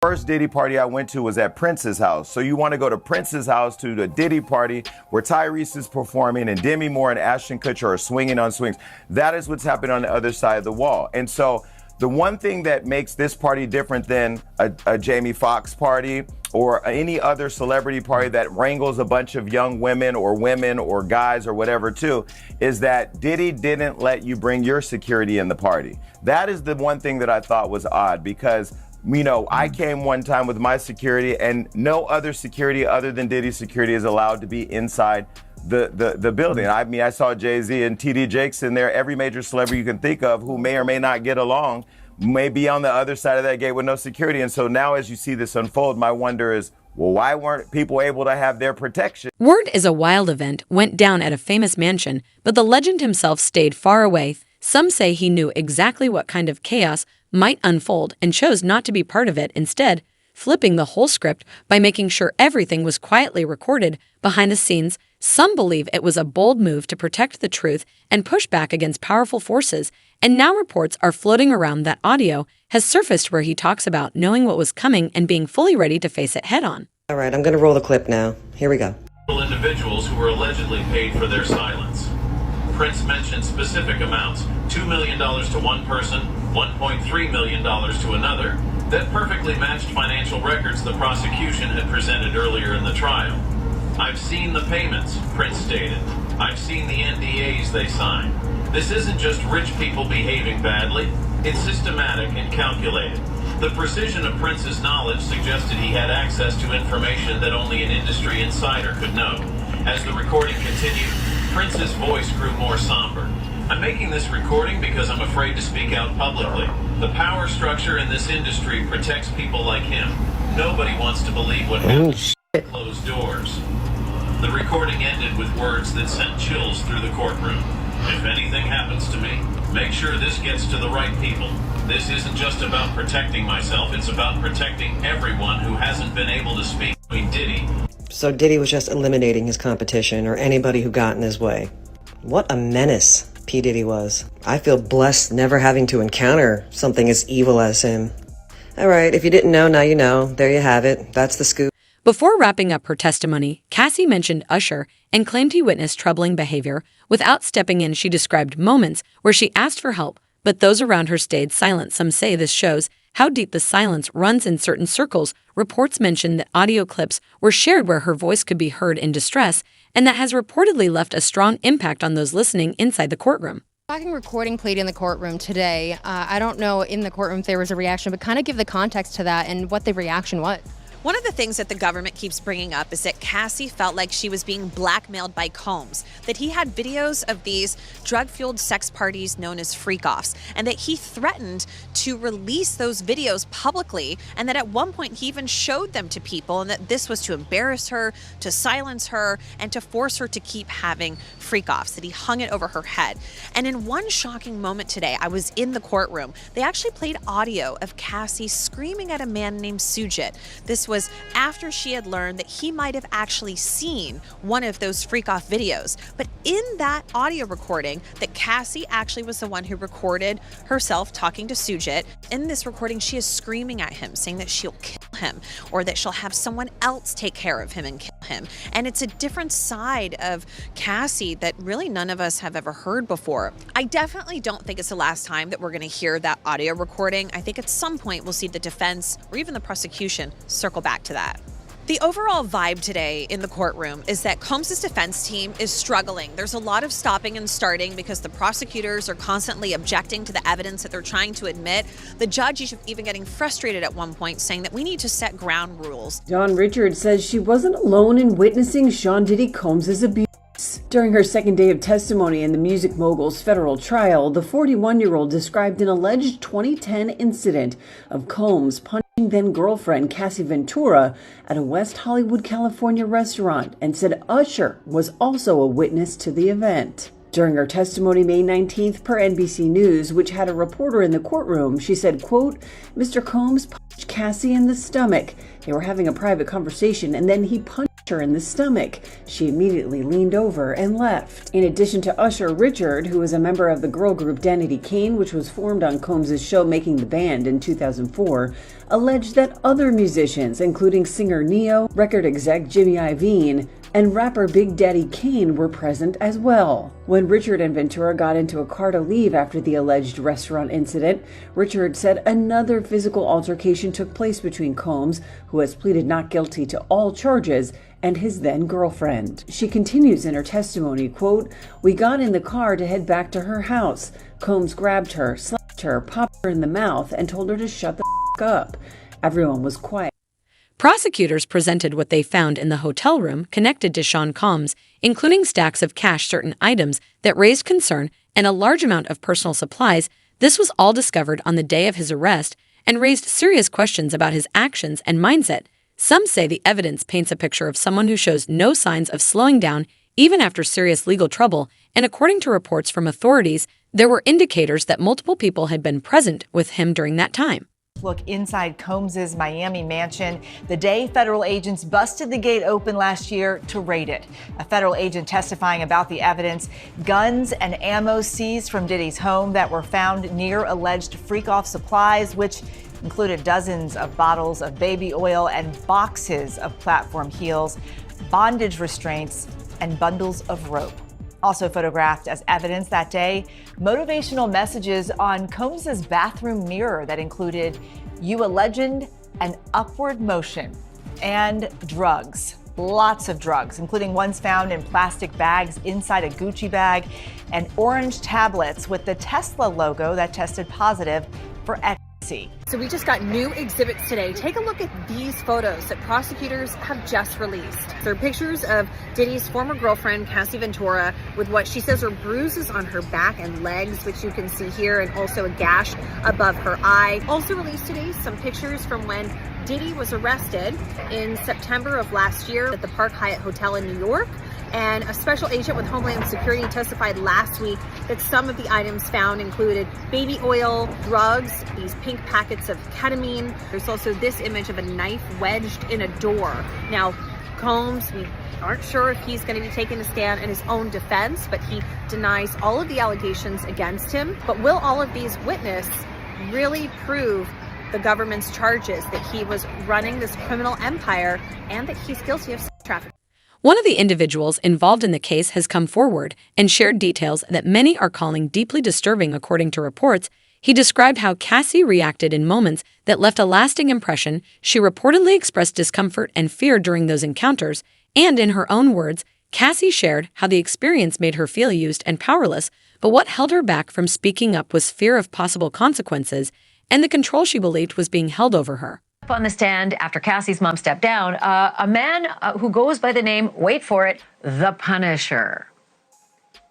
First Diddy party I went to was at Prince's house. So you want to go to Prince's house to the Diddy party where Tyrese is performing and Demi Moore and Ashton Kutcher are swinging on swings. That is what's happening on the other side of the wall. And so the one thing that makes this party different than a Jamie Foxx party or any other celebrity party that wrangles a bunch of young women or guys or whatever too, is that Diddy didn't let you bring your security in the party. That is the one thing that I thought was odd because I came one time with my security and no other security other than Diddy's security is allowed to be inside the building. I mean, I saw Jay-Z and TD Jakes in there, every major celebrity you can think of who may or may not get along, may be on the other side of that gate with no security. And so now as you see this unfold, my wonder is, well, why weren't people able to have their protection? Word is a wild event went down at a famous mansion, but the legend himself stayed far away. Some say he knew exactly what kind of chaos might unfold and chose not to be part of it, instead flipping the whole script by making sure everything was quietly recorded behind the scenes. Some believe it was a bold move to protect the truth and push back against powerful forces, and now reports are floating around that audio has surfaced where he talks about knowing what was coming and being fully ready to face it head-on. All right, I'm going to roll the clip now. Here we go. Individuals who were allegedly paid for their silence. Prince mentioned specific amounts, $2 million to one person, $1.3 million to another, that perfectly matched financial records the prosecution had presented earlier in the trial. I've seen the payments, Prince stated. I've seen the NDAs they signed. This isn't just rich people behaving badly. It's systematic and calculated. The precision of Prince's knowledge suggested he had access to information that only an industry insider could know. As the recording continued, Prince's voice grew more somber. I'm making this recording because I'm afraid to speak out publicly. The power structure in this industry protects people like him. Nobody wants to believe what happens behind closed doors. The recording ended with words that sent chills through the courtroom. If anything happens to me, make sure this gets to the right people. This isn't just about protecting myself, it's about protecting everyone who hasn't been able to speak. Diddy. So Diddy was just eliminating his competition or anybody who got in his way. What a menace P. Diddy was. I feel blessed never having to encounter something as evil as him. All right, if you didn't know, now you know. There you have it. That's the scoop. Before wrapping up her testimony, Cassie mentioned Usher and claimed he witnessed troubling behavior. Without stepping in, she described moments where she asked for help, but those around her stayed silent. Some say this shows how deep the silence runs in certain circles. Reports mention that audio clips were shared where her voice could be heard in distress, and that has reportedly left a strong impact on those listening inside the courtroom. Talking recording played in the courtroom today. I don't know in the courtroom if there was a reaction, but kind of give the context to that and what the reaction was. One of the things that the government keeps bringing up is that Cassie felt like she was being blackmailed by Combs, that he had videos of these drug-fueled sex parties known as freak-offs, and that he threatened to release those videos publicly, and that at one point he even showed them to people, and that this was to embarrass her, to silence her, and to force her to keep having freak-offs, that he hung it over her head. And in one shocking moment today, I was in the courtroom. They actually played audio of Cassie screaming at a man named Sujit. This was after she had learned that he might have actually seen one of those freak-off videos. But in that audio recording, that Cassie actually was the one who recorded herself talking to Sujit. In this recording, she is screaming at him, saying that she'll kill him or that she'll have someone else take care of him and kill him. And it's a different side of Cassie that really none of us have ever heard before. I definitely don't think it's the last time that we're going to hear that audio recording. I think at some point we'll see the defense or even the prosecution circle back to that. The overall vibe today in the courtroom is that Combs' defense team is struggling. There's a lot of stopping and starting because the prosecutors are constantly objecting to the evidence that they're trying to admit. The judge is even getting frustrated at one point, saying that we need to set ground rules. Dawn Richards says she wasn't alone in witnessing Sean Diddy Combs' abuse. During her second day of testimony in the music mogul's federal trial, the 41-year-old described an alleged 2010 incident of Combs punching then-girlfriend Cassie Ventura at a West Hollywood, California restaurant and said Usher was also a witness to the event. During her testimony May 19th per NBC News, which had a reporter in the courtroom, she said, quote, Mr. Combs punched Cassie in the stomach. They were having a private conversation and then he punched her in the stomach. She immediately leaned over and left. In addition to Usher, Richard, who is a member of the girl group Danity Kane, which was formed on Combs' show Making the Band in 2004, alleged that other musicians, including singer Neo, record exec Jimmy Iovine, and rapper Big Daddy Kane were present as well. When Richard and Ventura got into a car to leave after the alleged restaurant incident, Richard said another physical altercation took place between Combs, who has pleaded not guilty to all charges, and his then-girlfriend. She continues in her testimony, quote, "We got in the car to head back to her house. Combs grabbed her, slapped her, popped her in the mouth, and told her to shut the f*** up. Everyone was quiet." Prosecutors presented what they found in the hotel room connected to Sean Combs, including stacks of cash, certain items that raised concern, and a large amount of personal supplies. This was all discovered on the day of his arrest and raised serious questions about his actions and mindset. Some say the evidence paints a picture of someone who shows no signs of slowing down even after serious legal trouble, and according to reports from authorities, there were indicators that multiple people had been present with him during that time. Look inside Combs's Miami mansion the day federal agents busted the gate open last year to raid it. A federal agent testifying about the evidence, guns and ammo seized from Diddy's home that were found near alleged freak-off supplies, which included dozens of bottles of baby oil and boxes of platform heels, bondage restraints, and bundles of rope. Also photographed as evidence that day, motivational messages on Combs's bathroom mirror that included "You a legend" and "Upward motion," and drugs. Lots of drugs, including ones found in plastic bags inside a Gucci bag, and orange tablets with the Tesla logo that tested positive for ecstasy. So we just got new exhibits today. Take a look at these photos that prosecutors have just released. They're pictures of Diddy's former girlfriend, Cassie Ventura, with what she says are bruises on her back and legs, which you can see here, and also a gash above her eye. Also released today, some pictures from when Diddy was arrested in September of last year at the Park Hyatt Hotel in New York. And a special agent with Homeland Security testified last week that some of the items found included baby oil, drugs, these pink packets of ketamine. There's also this image of a knife wedged in a door. Now, Combs, we aren't sure if he's going to be taking a stand in his own defense, but he denies all of the allegations against him. But will all of these witnesses really prove the government's charges that he was running this criminal empire and that he's guilty of sex trafficking? One of the individuals involved in the case has come forward and shared details that many are calling deeply disturbing. According to reports, he described how Cassie reacted in moments that left a lasting impression. She reportedly expressed discomfort and fear during those encounters, and in her own words, Cassie shared how the experience made her feel used and powerless, but what held her back from speaking up was fear of possible consequences and the control she believed was being held over her. On the stand after Cassie's mom stepped down, a man who goes by the name, wait for it, The Punisher.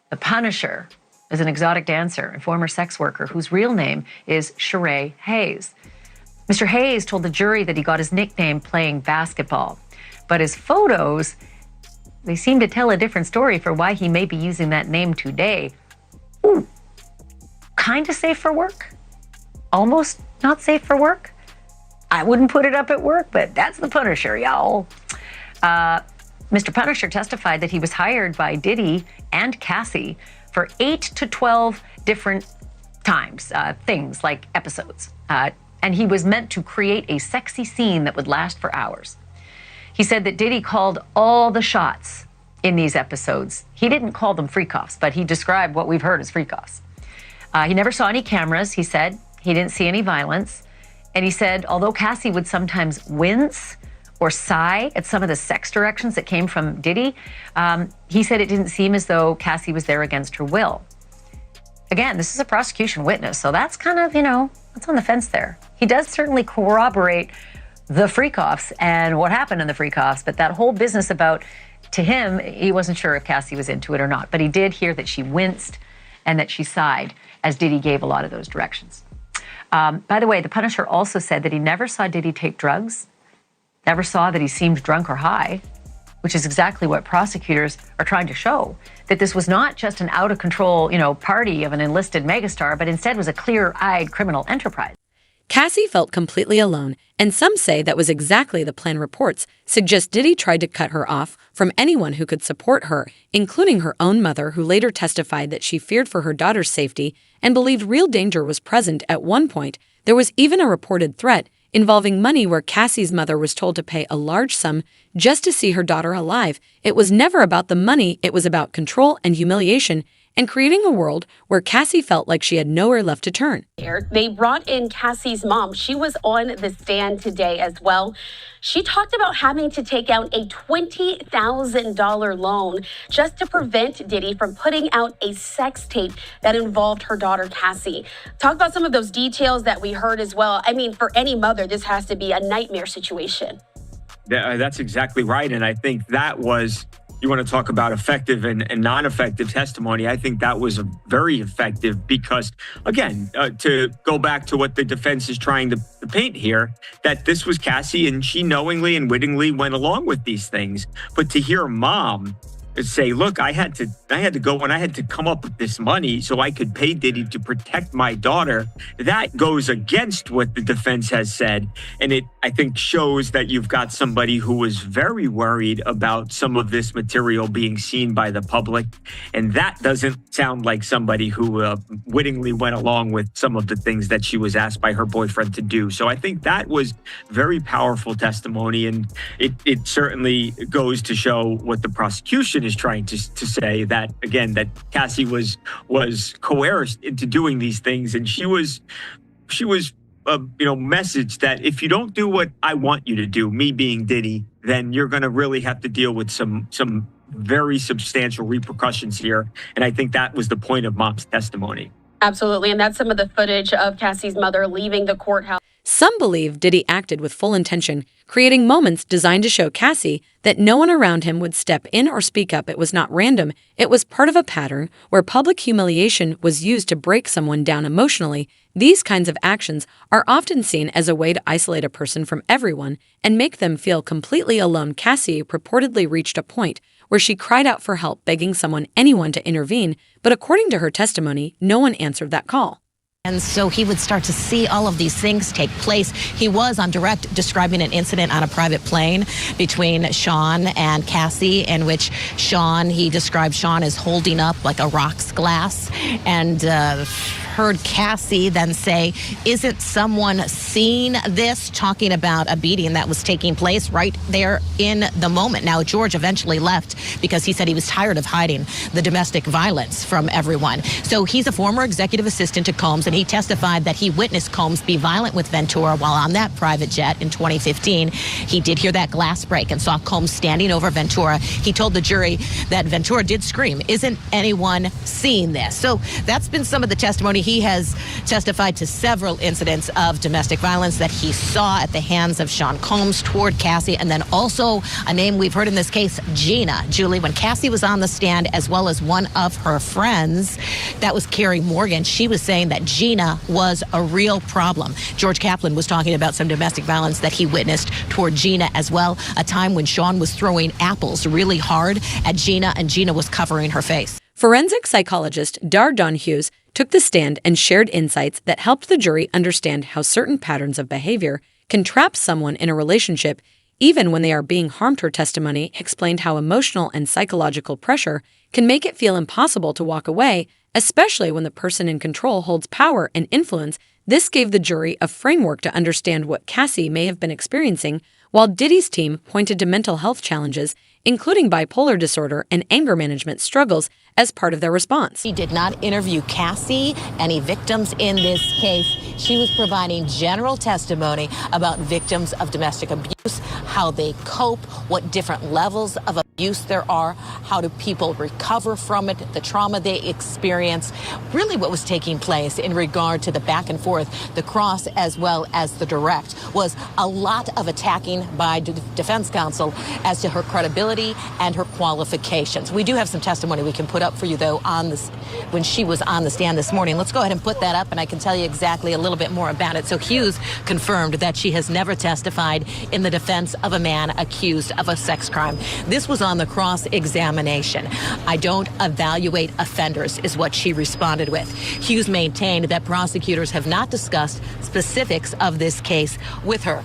The Punisher is an exotic dancer and former sex worker whose real name is Sheree Hayes. Mr. Hayes told the jury that he got his nickname playing basketball, but his photos, they seem to tell a different story for why he may be using that name today. Ooh, kind of safe for work, almost not safe for work. I wouldn't put it up at work, but that's the Punisher, y'all. Mr. Punisher testified that he was hired by Diddy and Cassie for 8 to 12 different times, things like episodes. And he was meant to create a sexy scene that would last for hours. He said that Diddy called all the shots in these episodes. He didn't call them freak-offs, but he described what we've heard as freak-offs. He never saw any cameras, he said. He didn't see any violence. And he said, although Cassie would sometimes wince or sigh at some of the sex directions that came from Diddy, he said it didn't seem as though Cassie was there against her will. Again, this is a prosecution witness, so that's kind of, that's on the fence there. He does certainly corroborate the freak-offs and what happened in the freak-offs, but that whole business about, to him, he wasn't sure if Cassie was into it or not, but he did hear that she winced and that she sighed as Diddy gave a lot of those directions. By the way, the Punisher also said that he never saw Diddy take drugs, never saw that he seemed drunk or high, which is exactly what prosecutors are trying to show, that this was not just an out-of-control, party of an enlisted megastar, but instead was a clear-eyed criminal enterprise. Cassie felt completely alone, and some say that was exactly the plan. Reports suggest Diddy tried to cut her off from anyone who could support her, including her own mother, who later testified that she feared for her daughter's safety and believed real danger was present at one point. There was even a reported threat involving money where Cassie's mother was told to pay a large sum just to see her daughter alive. It was never about the money, it was about control and humiliation, and creating a world where Cassie felt like she had nowhere left to turn. They brought in Cassie's mom. She was on the stand today as well. She talked about having to take out a $20,000 loan just to prevent Diddy from putting out a sex tape that involved her daughter, Cassie. Talk about some of those details that we heard as well. I mean, for any mother, this has to be a nightmare situation. That's exactly right. And I think that was, you want to talk about effective and non-effective testimony. I think that was very effective because, again, to go back to what the defense is trying to paint here, that this was Cassie and she knowingly and wittingly went along with these things. But to hear mom say, look, I had to go and I had to come up with this money so I could pay Diddy to protect my daughter. That goes against what the defense has said. And it, I think, shows that you've got somebody who was very worried about some of this material being seen by the public. And that doesn't sound like somebody who wittingly went along with some of the things that she was asked by her boyfriend to do. So I think that was very powerful testimony. And it certainly goes to show what the prosecution is trying to say, that again, that Cassie was coerced into doing these things, and she was messaged that if you don't do what I want you to do, me being Diddy, then you're going to really have to deal with some very substantial repercussions here. And I think that was the point of mom's testimony. Absolutely, and that's some of the footage of Cassie's mother leaving the courthouse. Some believe Diddy acted with full intention, creating moments designed to show Cassie that no one around him would step in or speak up. It was not random. It was part of a pattern where public humiliation was used to break someone down emotionally. These kinds of actions are often seen as a way to isolate a person from everyone and make them feel completely alone. Cassie purportedly reached a point where she cried out for help, begging anyone to intervene, but according to her testimony, no one answered that call. And so he would start to see all of these things take place. He was on direct describing an incident on a private plane between Sean and Cassie, in which he described Sean as holding up like a rocks glass, and heard Cassie then say, isn't someone seeing this? Talking about a beating that was taking place right there in the moment. Now, George eventually left because he said he was tired of hiding the domestic violence from everyone. So he's a former executive assistant to Combs, and he testified that he witnessed Combs be violent with Ventura while on that private jet in 2015. He did hear that glass break and saw Combs standing over Ventura. He told the jury that Ventura did scream, isn't anyone seeing this? So that's been some of the testimony. He has testified to several incidents of domestic violence that he saw at the hands of Sean Combs toward Cassie, and then also a name we've heard in this case, Gina. Julie, when Cassie was on the stand, as well as one of her friends, that was Carrie Morgan, she was saying that Gina was a real problem. George Kaplan was talking about some domestic violence that he witnessed toward Gina as well, a time when Sean was throwing apples really hard at Gina, and Gina was covering her face. Forensic psychologist Dardon Hughes took the stand and shared insights that helped the jury understand how certain patterns of behavior can trap someone in a relationship even when they are being harmed. Her testimony explained how emotional and psychological pressure can make it feel impossible to walk away, especially when the person in control holds power and influence. This gave the jury a framework to understand what Cassie may have been experiencing, while Diddy's team pointed to mental health challenges, including bipolar disorder and anger management struggles, as part of their response. He did not interview Cassie, any victims in this case. She was providing general testimony about victims of domestic abuse, how they cope, what different levels of abuse there are, how do people recover from it, the trauma they experience, really what was taking place in regard to the back and forth, the cross as well as the direct, was a lot of attacking by defense counsel as to her credibility and her qualifications. We do have some testimony we can put up for you, though, on this when she was on the stand this morning. Let's go ahead and put that up, and I can tell you exactly a little bit more about it. So Hughes confirmed that she has never testified in the defense of a man accused of a sex crime. This was on the cross-examination. I don't evaluate offenders, is what she responded with. Hughes maintained that prosecutors have not discussed specifics of this case with her.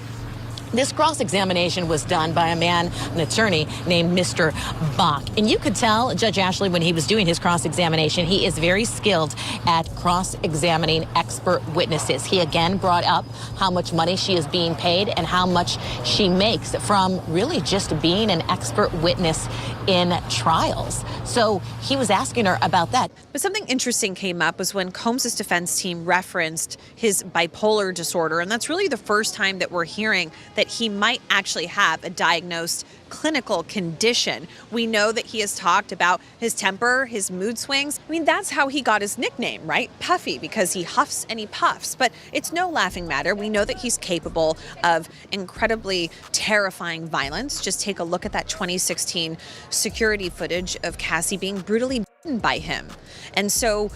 This cross-examination was done by a man, an attorney named Mr. Bach. And you could tell Judge Ashley when he was doing his cross-examination, he is very skilled at cross-examining expert witnesses. He again brought up how much money she is being paid and how much she makes from really just being an expert witness in trials. So he was asking her about that. But something interesting came up was when Combs' defense team referenced his bipolar disorder. And that's really the first time that we're hearing that he might actually have a diagnosed clinical condition. We know that he has talked about his temper, his mood swings. I mean, that's how he got his nickname, right? Puffy, because he huffs and he puffs. But it's no laughing matter. We know that he's capable of incredibly terrifying violence. Just take a look at that 2016 security footage of Cassie being brutally beaten by him. And so,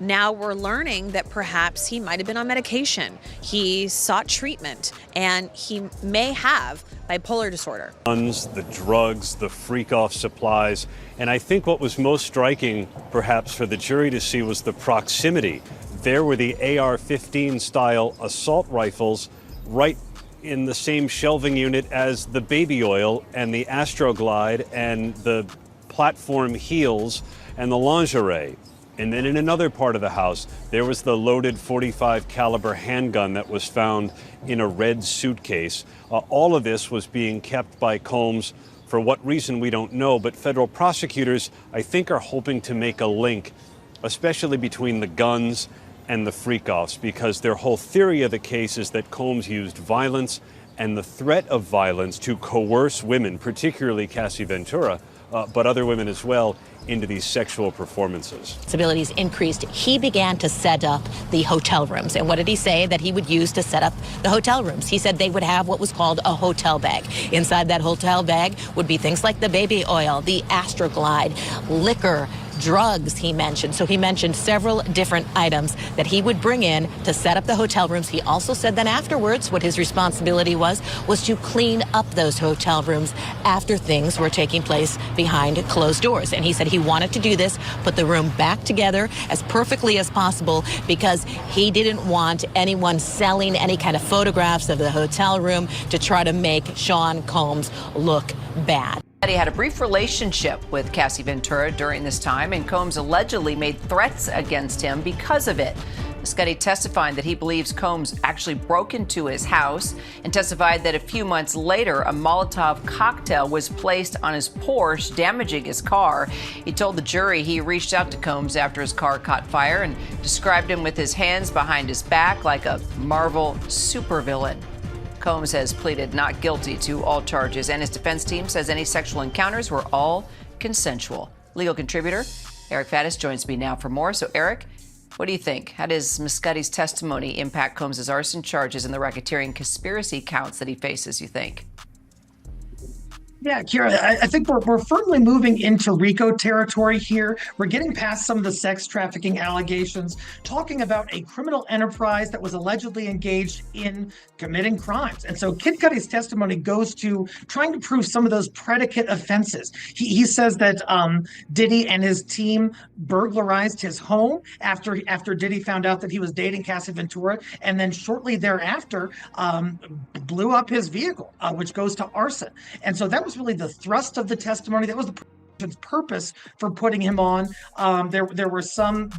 now we're learning that perhaps he might have been on medication. He sought treatment, and he may have bipolar disorder. The drugs, the freak-off supplies, and I think what was most striking, perhaps, for the jury to see was the proximity. There were the AR-15 style assault rifles right in the same shelving unit as the baby oil and the Astroglide and the platform heels and the lingerie. And then in another part of the house, there was the loaded .45 caliber handgun that was found in a red suitcase. All of this was being kept by Combs. For what reason, we don't know, but federal prosecutors, I think, are hoping to make a link, especially between the guns and the freak-offs, because their whole theory of the case is that Combs used violence and the threat of violence to coerce women, particularly Cassie Ventura, but other women as well, into these sexual performances. Abilities increased. He began to set up the hotel rooms. And what did he say that he would use to set up the hotel rooms? He said they would have what was called a hotel bag. Inside that hotel bag would be things like the baby oil, the Astroglide, liquor, drugs, he mentioned. So he mentioned several different items that he would bring in to set up the hotel rooms. He also said then afterwards what his responsibility was to clean up those hotel rooms after things were taking place behind closed doors. And he said he wanted to do this, put the room back together as perfectly as possible, because he didn't want anyone selling any kind of photographs of the hotel room to try to make Sean Combs look bad. He had a brief relationship with Cassie Ventura during this time, and Combs allegedly made threats against him because of it. Muscati testified that he believes Combs actually broke into his house and testified that a few months later, a Molotov cocktail was placed on his Porsche, damaging his car. He told the jury he reached out to Combs after his car caught fire and described him with his hands behind his back like a Marvel supervillain. Combs has pleaded not guilty to all charges, and his defense team says any sexual encounters were all consensual. Legal contributor Eric Faddis joins me now for more. So, Eric, what do you think? How does Muscati's testimony impact Combs' arson charges and the racketeering conspiracy counts that he faces, you think? Yeah, Kira, I think we're firmly moving into RICO territory here. We're getting past some of the sex trafficking allegations, talking about a criminal enterprise that was allegedly engaged in committing crimes. And so Kid Cudi's testimony goes to trying to prove some of those predicate offenses. He says that Diddy and his team burglarized his home after Diddy found out that he was dating Cassie Ventura, and then shortly thereafter blew up his vehicle, which goes to arson. And so that was really the thrust of the testimony. That was the purpose for putting him on. There were some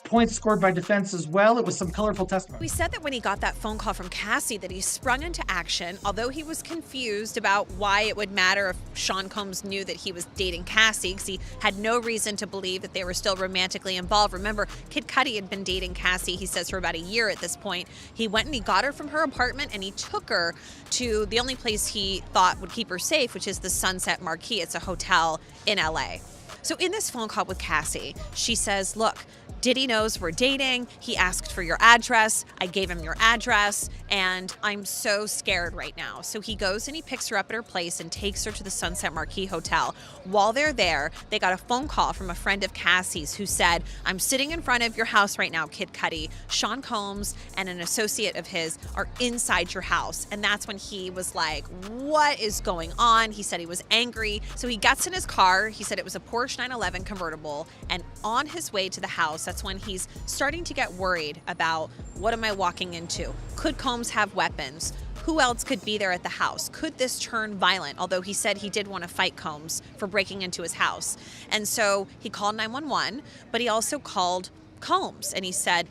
points scored by defense as well. It was some colorful testimony. We said that when he got that phone call from Cassie that he sprung into action, although he was confused about why it would matter if Sean Combs knew that he was dating Cassie, because he had no reason to believe that they were still romantically involved. Remember, Kid Cudi had been dating Cassie, he says, for about a year at this point. He went and he got her from her apartment and he took her to the only place he thought would keep her safe, which is the Sunset Marquis. It's a hotel in LA. So in this phone call with Cassie, she says, look, Diddy knows we're dating. He asked for your address. I gave him your address, and I'm so scared right now. So he goes and he picks her up at her place and takes her to the Sunset Marquis Hotel. While they're there, they got a phone call from a friend of Cassie's who said, I'm sitting in front of your house right now, Kid Cudi. Sean Combs and an associate of his are inside your house. And that's when he was like, what is going on? He said he was angry. So he gets in his car. He said it was a Porsche 911 convertible. And on his way to the house, that's when he's starting to get worried about, what am I walking into? Could Combs have weapons? who else could be there at the house? Could this turn violent? Although he said he did want to fight Combs for breaking into his house. And so he called 911, but he also called Combs and he said,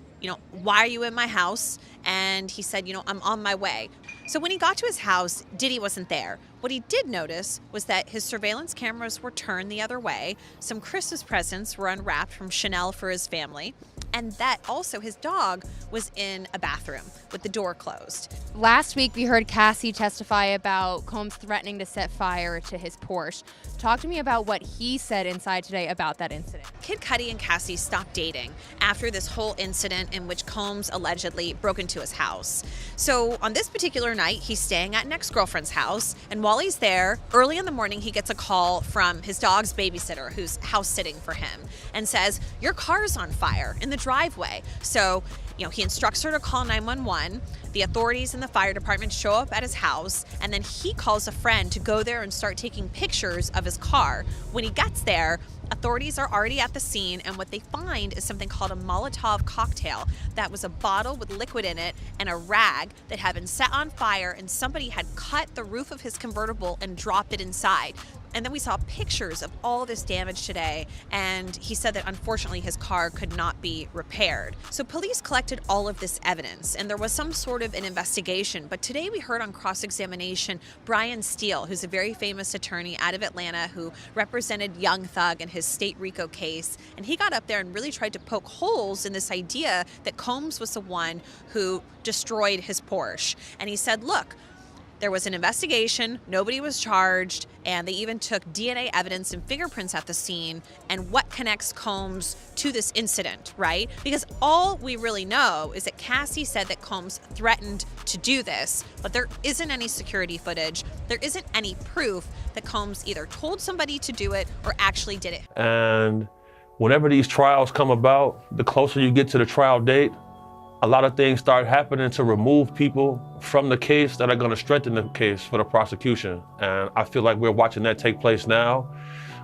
why are you in my house? And he said, I'm on my way. So when he got to his house, Diddy wasn't there. What he did notice was that his surveillance cameras were turned the other way. Some Christmas presents were unwrapped from Chanel for his family. And that also his dog was in a bathroom with the door closed. Last week, we heard Cassie testify about Combs threatening to set fire to his Porsche. Talk to me about what he said inside today about that incident. Kid Cudi and Cassie stopped dating after this whole incident in which Combs allegedly broke into his house. So on this particular night, he's staying at an ex-girlfriend's house. And while he's there, early in the morning, he gets a call from his dog's babysitter who's house sitting for him and says, your car's on fire in the driveway. So, he instructs her to call 911. The authorities and the fire department show up at his house, and then he calls a friend to go there and start taking pictures of his car. When he gets there, authorities are already at the scene, and what they find is something called a Molotov cocktail. That was a bottle with liquid in it and a rag that had been set on fire, and somebody had cut the roof of his convertible and dropped it inside. And then we saw pictures of all this damage today, and he said that unfortunately his car could not be repaired. So police collected all of this evidence, and there was some sort of an investigation. But today we heard on cross-examination Brian Steele, who's a very famous attorney out of Atlanta who represented Young Thug in his state RICO case. And he got up there and really tried to poke holes in this idea that Combs was the one who destroyed his Porsche. And he said, look, there was an investigation, nobody was charged, and they even took DNA evidence and fingerprints at the scene. And what connects Combs to this incident, right? Because all we really know is that Cassie said that Combs threatened to do this, but there isn't any security footage. There isn't any proof that Combs either told somebody to do it or actually did it. And whenever these trials come about, the closer you get to the trial date, a lot of things start happening to remove people from the case that are going to strengthen the case for the prosecution. And I feel like we're watching that take place now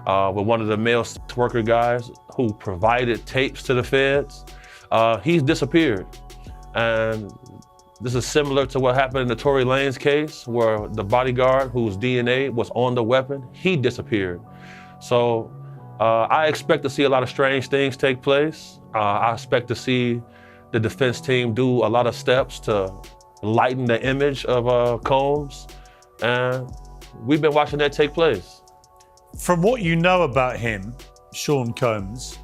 with one of the male sex worker guys who provided tapes to the feds. He's disappeared. And this is similar to what happened in the Tory Lanez case, where the bodyguard whose DNA was on the weapon, he disappeared. So I expect to see a lot of strange things take place. I expect to see the defense team do a lot of steps to lighten the image of Combs, and we've been watching that take place. From what you know about him, Sean Combs,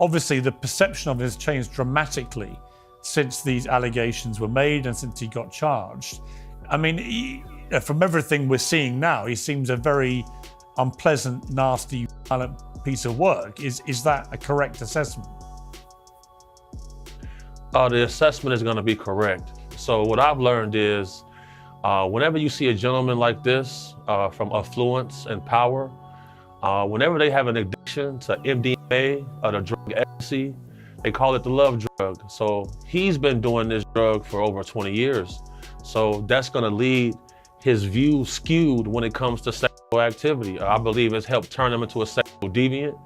obviously the perception of him has changed dramatically since these allegations were made and since he got charged. I mean, from everything we're seeing now, he seems a very unpleasant, nasty, violent piece of work. Is that a correct assessment? The assessment is going to be correct. So what I've learned is whenever you see a gentleman like this from affluence and power, whenever they have an addiction to MDMA or the drug ecstasy, they call it the love drug. So he's been doing this drug for over 20 years. So that's going to lead his view skewed when it comes to sexual activity. I believe it's helped turn him into a sexual deviant.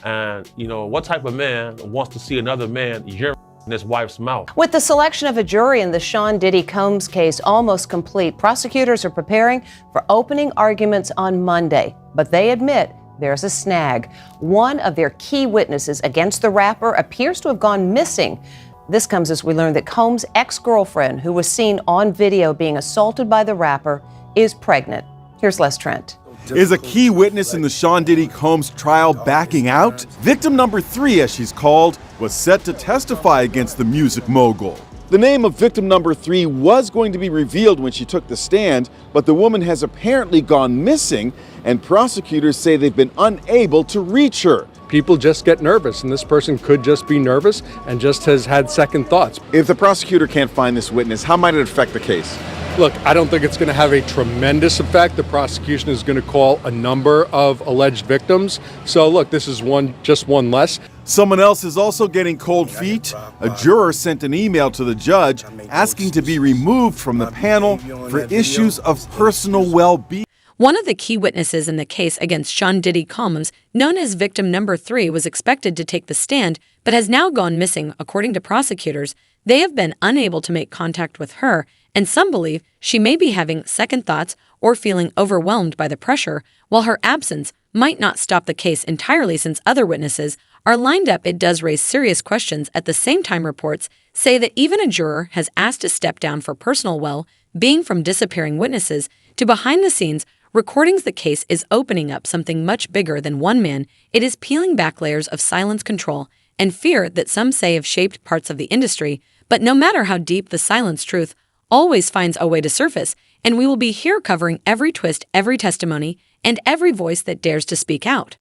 And, what type of man wants to see another man urinate in his wife's mouth? With the selection of a jury in the Sean Diddy Combs case almost complete, prosecutors are preparing for opening arguments on Monday. But they admit there's a snag. One of their key witnesses against the rapper appears to have gone missing. This comes as we learn that Combs' ex-girlfriend, who was seen on video being assaulted by the rapper, is pregnant. Here's Les Trent. Is a key witness in the Sean Diddy Combs trial backing out? Victim number 3, as she's called, was set to testify against the music mogul. The name of victim number 3 was going to be revealed when she took the stand, but the woman has apparently gone missing, and prosecutors say they've been unable to reach her. People just get nervous, and this person could just be nervous and just has had second thoughts. If the prosecutor can't find this witness, how might it affect the case? Look, I don't think it's going to have a tremendous effect. The prosecution is going to call a number of alleged victims. So look, this is just one less. Someone else is also getting cold feet. A juror sent an email to the judge asking to be removed from the panel for issues of personal well-being. One of the key witnesses in the case against Sean Diddy Combs, known as victim number 3, was expected to take the stand, but has now gone missing, according to prosecutors. They have been unable to make contact with her, and some believe she may be having second thoughts or feeling overwhelmed by the pressure. While her absence might not stop the case entirely since other witnesses are lined up, it does raise serious questions. At the same time, reports say that even a juror has asked to step down for personal well-being. From disappearing witnesses to behind-the-scenes recordings, the case is opening up something much bigger than one man. It is peeling back layers of silence, control, and fear that some say have shaped parts of the industry. But no matter how deep the silence, truth always finds a way to surface, and we will be here covering every twist, every testimony, and every voice that dares to speak out.